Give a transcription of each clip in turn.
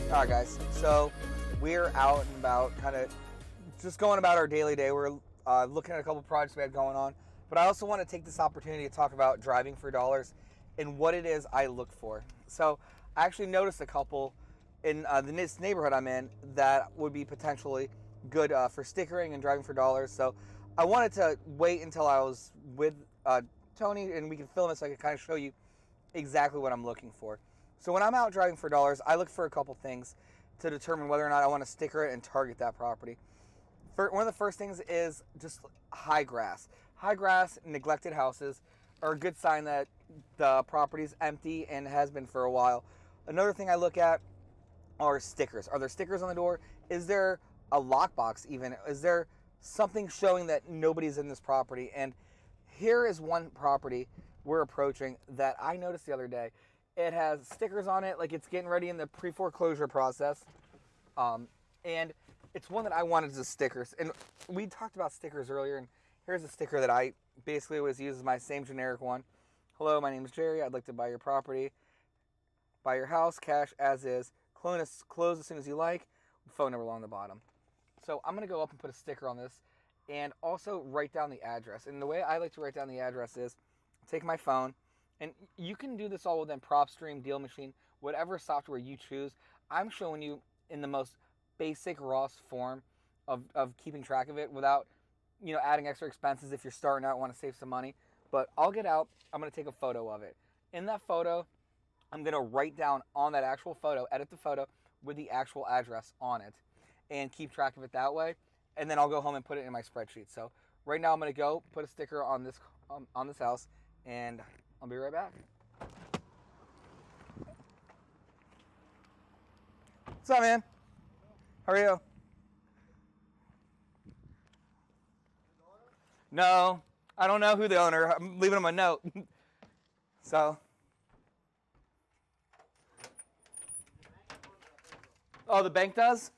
All right, guys. So we're out and about, kind of just going about our daily day. We're looking at a couple projects we had going on, but I also want to take this opportunity to talk about driving for dollars and what it is I look for. So I actually noticed a couple in this neighborhood I'm in that would be potentially good for stickering and driving for dollars. So I wanted to wait until I was with Tony and we can film it so I can kind of show you exactly what I'm looking for. So when I'm out driving for dollars, I look for a couple things to determine whether or not I want to sticker it and target that property. One of the first things is just high grass. High grass, neglected houses are a good sign that the property's empty and has been for a while. Another thing I look at are stickers. Are there stickers on the door? Is there a lockbox even? Is there something showing that nobody's in this property? And here is one property we're approaching that I noticed the other day. It has stickers on it, like it's getting ready in the pre-foreclosure process. And it's one that I wanted as stickers. And we talked about stickers earlier, and here's a sticker that I basically always use as my same generic one. Hello, my name is Jerry. I'd like to buy your property. Buy your house, cash as is. Close as soon as you like. Phone number along the bottom. So I'm going to go up and put a sticker on this and also write down the address. And the way I like to write down the address is take my phone, and you can do this all within PropStream, Deal Machine, whatever software you choose. I'm showing you in the most basic, rawest form of keeping track of it without, adding extra expenses if you're starting out and want to save some money. But I'll get out, I'm going to take a photo of it. In that photo, I'm going to write down on that actual photo, edit the photo with the actual address on it, and keep track of it that way. And then I'll go home and put it in my spreadsheet. So right now I'm going to go put a sticker on this house, and I'll be right back. What's up, man? How are you? No, I don't know who the owner. I'm leaving him a note. So. Oh, the bank does?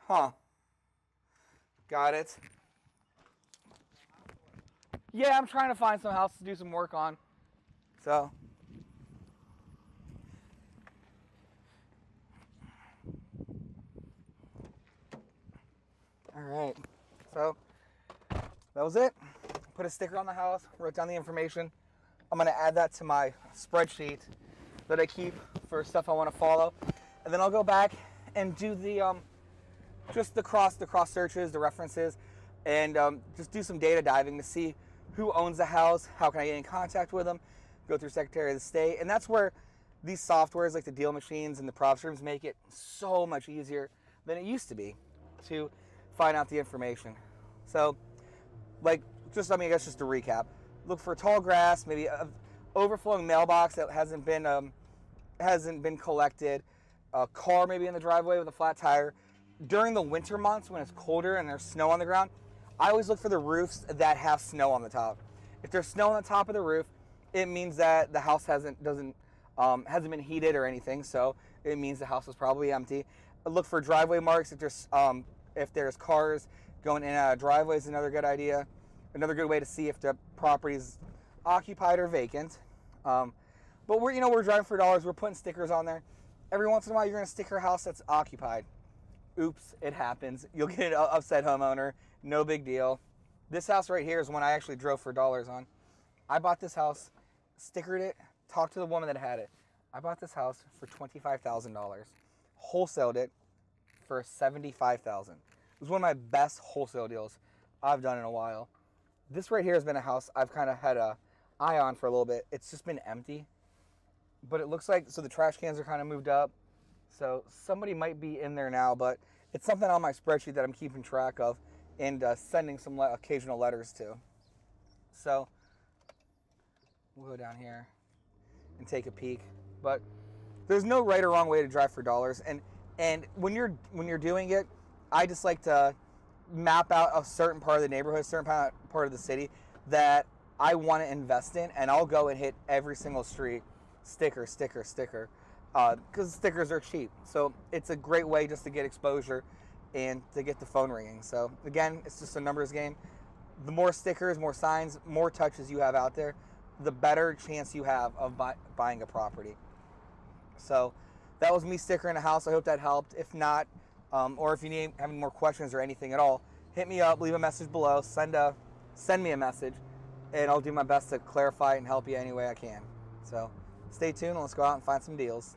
Huh. Got it. Yeah, I'm trying to find some house to do some work on. So. All right. So that was it. Put a sticker on the house, wrote down the information. I'm going to add that to my spreadsheet that I keep for stuff I want to follow. And then I'll go back and do the just the cross searches, the references, and just do some data diving to see who owns the house, how can I get in contact with them, go through Secretary of the State. And that's where these softwares like the Deal Machines and the PropStreams make it so much easier than it used to be to find out the information. So, I guess just to recap, look for tall grass, maybe an overflowing mailbox that hasn't been collected, a car maybe in the driveway with a flat tire. During the winter months when it's colder and there's snow on the ground, I always look for the roofs that have snow on the top. If there's snow on the top of the roof, it means that the house hasn't been heated or anything, so it means the house is probably empty. Look for driveway marks. If there's cars going in and out of driveways, another good idea. Another good way to see if the property's occupied or vacant. But we're driving for dollars. We're putting stickers on there. Every once in a while, you're going to sticker a house that's occupied. Oops, it happens. You'll get an upset homeowner. No big deal. This house right here is one I actually drove for dollars on. I bought this house, stickered it, talked to the woman that had it. I bought this house for $25,000. Wholesaled it for $75,000. It was one of my best wholesale deals I've done in a while. This right here has been a house I've kind of had an eye on for a little bit. It's just been empty. But it looks like, so the trash cans are kind of moved up. So somebody might be in there now, but it's something on my spreadsheet that I'm keeping track of and sending some occasional letters to. So we'll go down here and take a peek. But there's no right or wrong way to drive for dollars. And when you're doing it, I just like to map out a certain part of the neighborhood, a certain part of the city that I want to invest in, and I'll go and hit every single street, sticker, because stickers are cheap. So it's a great way just to get exposure and to get the phone ringing. So again, it's just a numbers game. The more stickers, more signs, more touches you have out there, the better chance you have of buying a property. So that was me stickering a house. I hope that helped. If not, or if you need have any more questions or anything at all, hit me up, leave a message below, send me a message, and I'll do my best to clarify and help you any way I can. So stay tuned and let's go out and find some deals.